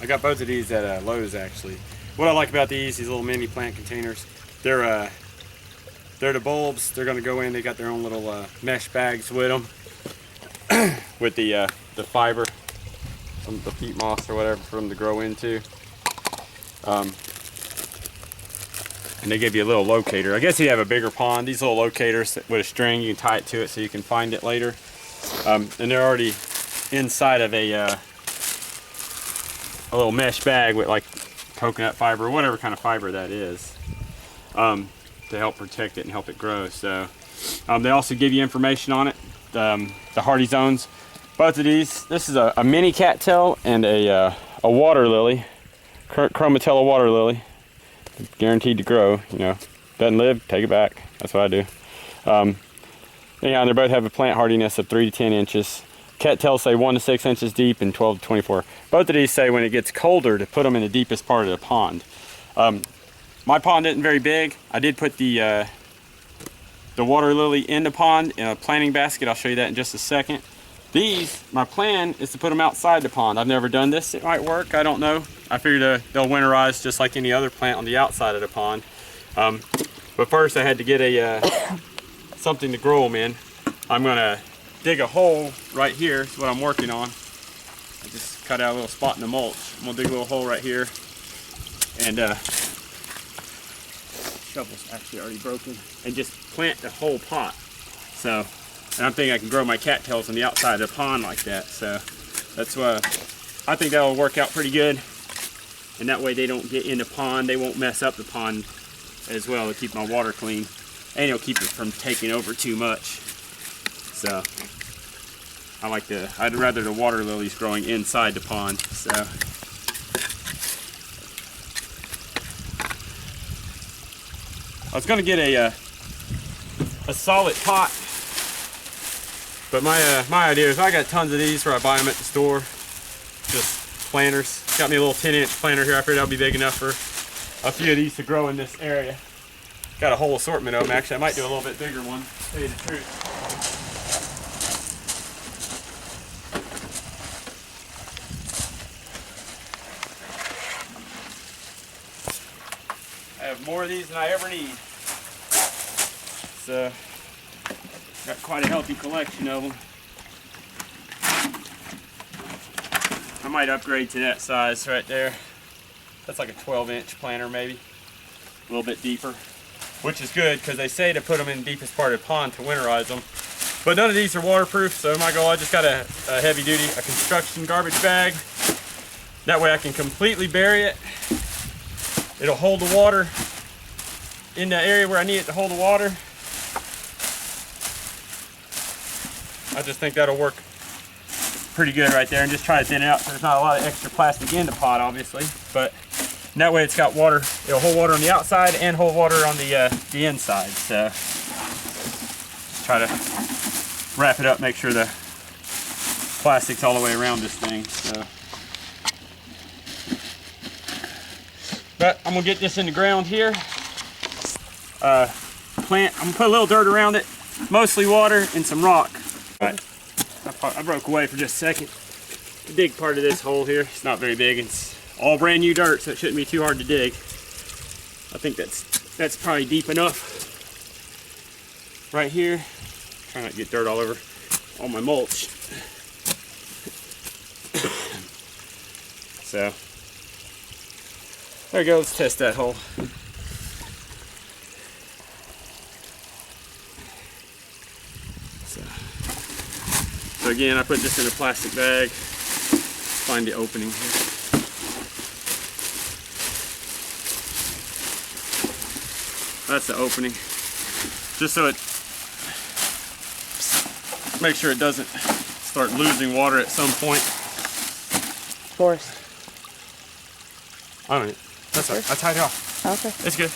I got both of these at Lowe's actually. What I like about these little mini plant containers, they're the bulbs. They're gonna go in. They got their own little mesh bags with them, with the fiber, the peat moss or whatever for them to grow into. And they give you a little locator. I guess you have a bigger pond. These little locators with a string, you can tie it to it so you can find it later. And they're already inside of a little mesh bag with like coconut fiber or whatever kind of fiber that is, to help protect it and help it grow. So they also give you information on it, the hardy zones. Both of these, this is a mini cattail and a water lily, chromatella water lily. Guaranteed to grow, you know. Doesn't live, take it back. That's what I do. Anyhow, they both have a plant hardiness of 3 to 10 inches. Cattails say 1 to 6 inches deep and 12 to 24. Both of these say when it gets colder to put them in the deepest part of the pond. My pond isn't very big. I did put the water lily in the pond in a planting basket. I'll show you that in just a second. These, my plan is to put them outside the pond. I've never done this. It might work, I don't know. I figured they'll winterize just like any other plant on the outside of the pond. But first I had to get something to grow them in. I'm gonna dig a hole right here. Is what I'm working on. I just cut out a little spot in the mulch. I'm gonna dig a little hole right here. And shovel's actually already broken. And just plant the whole pot. So, and I'm thinking I can grow my cattails on the outside of the pond like that. So that's what I think that'll work out pretty good. And that way they don't get in the pond. They won't mess up the pond as well to keep my water clean. And it'll keep it from taking over too much. So I'd rather the water lilies growing inside the pond. So I was gonna get a solid pot. But my idea is I got tons of these where I buy them at the store, just planters. Got me a little 10-inch planter here. I figured that'll be big enough for a few of these to grow in this area. Got a whole assortment of them. Actually, I might do a little bit bigger one, to tell you the truth. I have more of these than I ever need. So, got quite a healthy collection of them. I might upgrade to that size right there. That's like a 12-inch planter maybe. A little bit deeper. Which is good because they say to put them in the deepest part of the pond to winterize them. But none of these are waterproof, so my goal, I just got a heavy duty, a construction garbage bag. That way I can completely bury it. It'll hold the water in the area where I need it to hold the water. I just think that'll work pretty good right there, and just try to thin it out so there's not a lot of extra plastic in the pot, obviously. But that way it's got water. It'll hold water on the outside and hold water on the inside. So just try to wrap it up, make sure the plastic's all the way around this thing. So, but I'm gonna get this in the ground here. I'm gonna put a little dirt around it, mostly water and some rock. Right. I broke away for just a second to dig part of this hole here. It's not very big. It's all brand new dirt, so it shouldn't be too hard to dig. I think that's probably deep enough right here. Try not to get dirt all over all my mulch. So there we go. Let's test that hole. So again, I put this in a plastic bag. Find the opening here. That's the opening. Just so it, make sure it doesn't start losing water at some point. Of course. Alright, that's all right. I tied it off. Okay. It's good.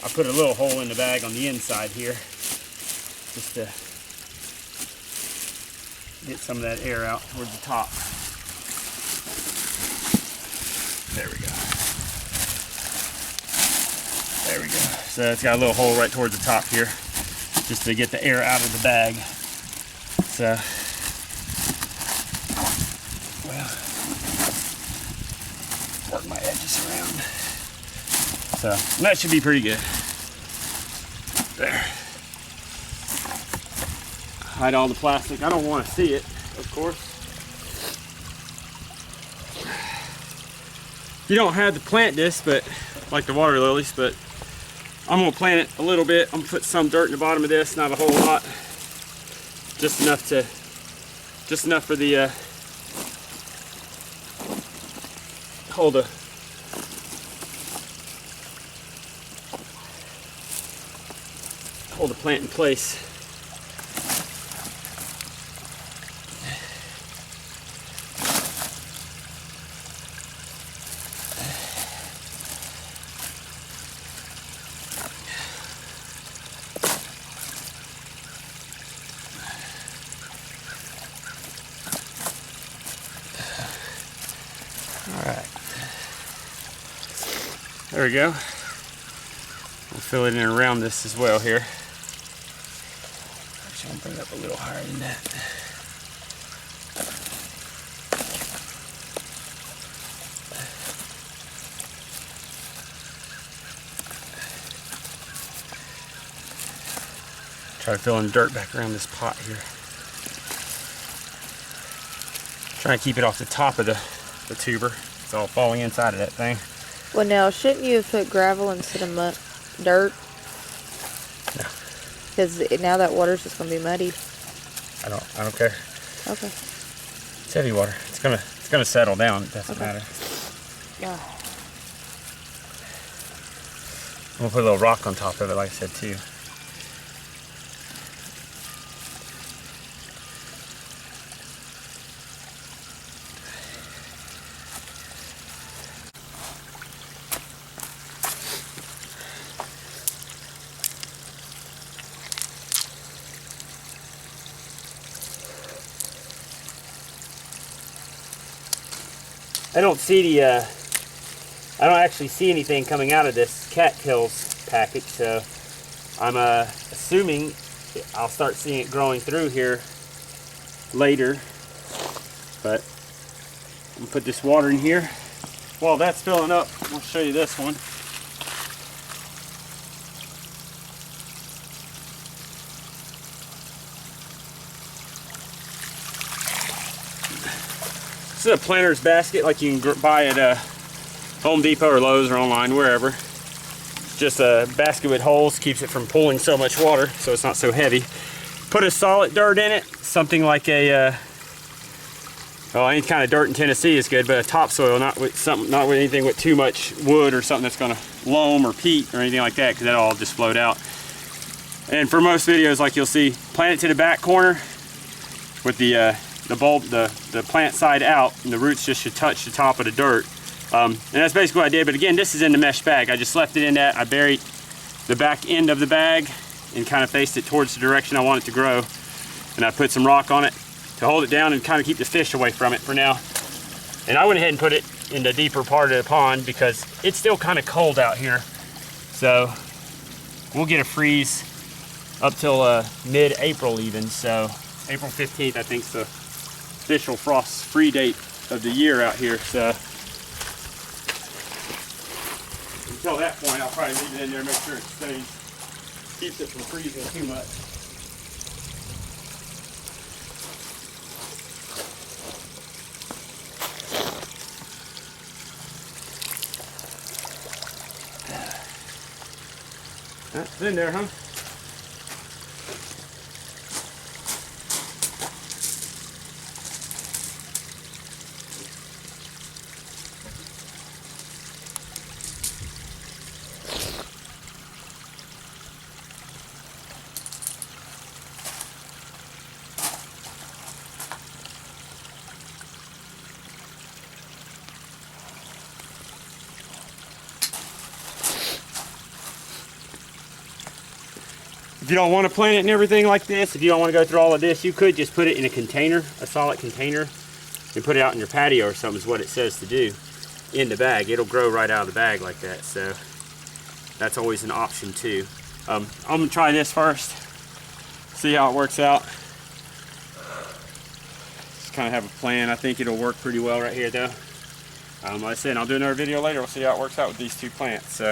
I put a little hole in the bag on the inside here, just to get some of that air out towards the top. There we go. There we go. So it's got a little hole right towards the top here, just to get the air out of the bag. So, well, work my edges around. So that should be pretty good. There. Hide all the plastic. I don't want to see it, of course. You don't have to plant this, but like the water lilies, but I'm gonna plant it a little bit. I'm gonna put some dirt in the bottom of this, not a whole lot. Just enough for the hold the plant in place. There we go. We'll fill it in around this as well here. Actually, I'll bring it up a little higher than that. Try to fill in dirt back around this pot here. Try and keep it off the top of the tuber. It's all falling inside of that thing. Well, now, shouldn't you have put gravel instead of dirt? No. Because now that water's just going to be muddy. I don't care. Okay. It's heavy water. It's gonna settle down. It doesn't matter. Yeah. I'm gonna put a little rock on top of it, like I said too. I don't actually see anything coming out of this cattails package, so I'm assuming I'll start seeing it growing through here later. But I'm gonna put this water in here. While that's filling up, I'll show you this one. This is a planter's basket like you can buy at Home Depot or Lowe's or online, wherever. It's just a basket with holes, keeps it from pulling so much water, so it's not so heavy. Put a solid dirt in it, something like a, well, any kind of dirt in Tennessee is good, but a topsoil, not with anything with too much wood or something that's gonna loam or peat or anything like that, because that'll all just float out. And for most videos, like you'll see, plant it to the back corner with the plant side out, and the roots just should touch the top of the dirt. And that's basically what I did, but again, this is in the mesh bag. I just left it in that. I buried the back end of the bag and kind of faced it towards the direction I want it to grow. And I put some rock on it to hold it down and kind of keep the fish away from it for now. And I went ahead and put it in the deeper part of the pond because it's still kind of cold out here. So we'll get a freeze up till mid-April even. So April 15th, I think, is the official frost-free date of the year out here. So until that point, I'll probably leave it in there, make sure it stays, keeps it from freezing too much. It's in there, huh? If you don't want to plant it in everything like this, if you don't want to go through all of this, you could just put it in a container, a solid container, and put it out in your patio or something is what it says to do. In the bag, it'll grow right out of the bag like that, so that's always an option too. I'm gonna try this first, see how it works out. Just kind of have a plan. I think it'll work pretty well right here though. Like I said, I'll do another video later. We'll see how it works out with these two plants. So